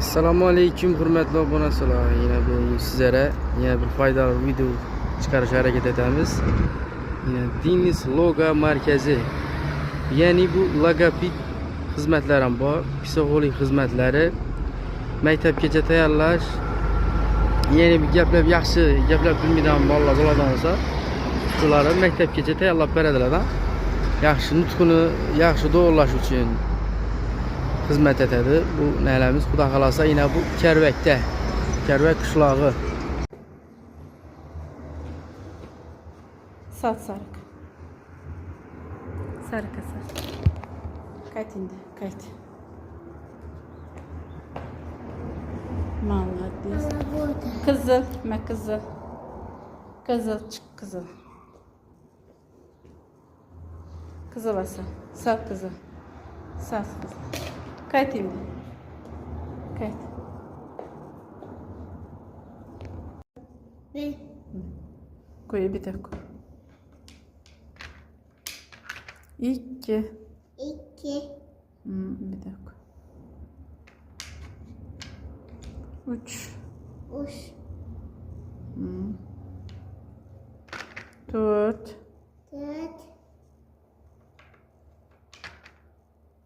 Assalomu alaykum hurmatli obunachilar. Yine bir sizlere yine bir faydalı video çıkarış hareket etamiz. Yine Deniz Logo Merkezi. Yani bu logoped hizmetleri bor, psixolog hizmetleri, maktabgacha tayyorlash, yeni bir gaplar yaxshi, gaplar bilmaydigan bolalar bo'ladigan bo'lsa, ularni maktabgacha tayyorlab beradilar. Yaxshi nutqini yaxshi to'g'rilash uchun hizmet etedi. Bu nelerimiz Xudo xolasa yine bu Kervek'te. Kervek qishlog'i. Sal sarık. Sarık asar. Kayıt indi. Kayıt. Malades. Kızıl. Kızıl. Kızıl. Çık kızıl. Kızıl asar. Sal kızıl. Sal kızıl. Kayıt indi. Kayıt. Koy bir dakika. İki. Bir dakika. Üç. Dört.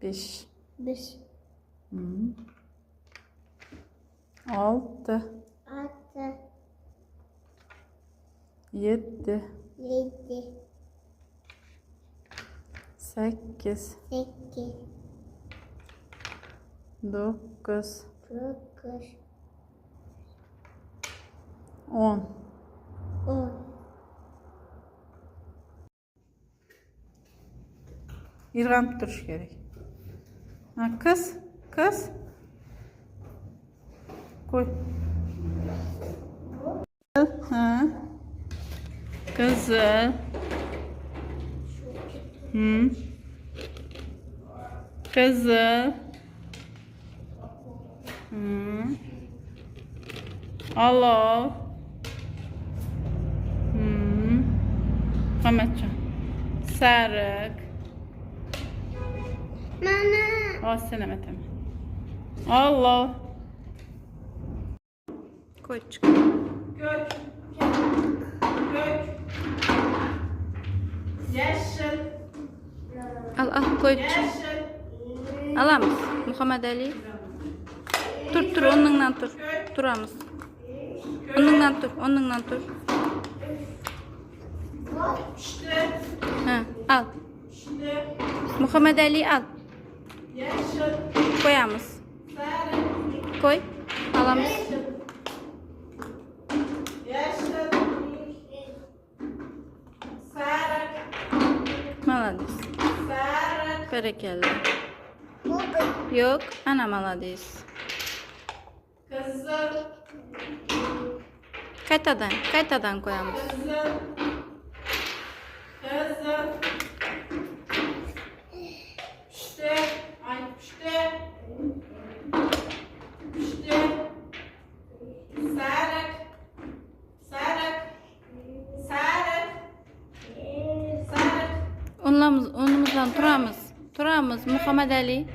Beş. Altı. Yedi. Sekiz. Dokuz. 10. Irg'anib turish kerak. Ha, kız. Koy. Ha. Kızıl. Kızıl. Alo. Muhammedcan. Sarık. Mama. Selamet hemen. Allah. Koy çık. Gök. Yeşil. Al koy çık. Yeşil. Alamız. Muhammed Ali. Tur onunla tur. Turamız. Onunla tur. İşte. Ha, al. İşte. Muhammed Ali al. Yeşil. Koyamız. Sarı. Koy. Alamız. Yeşil. Sarı. Malades. Sarı. Berekelle. Yok. Ana malades. Kızıl. Kaytadan koyamız. Kızıl. İşte. İşte. Sarık. Onumuzdan turamız. Muhammed Ali.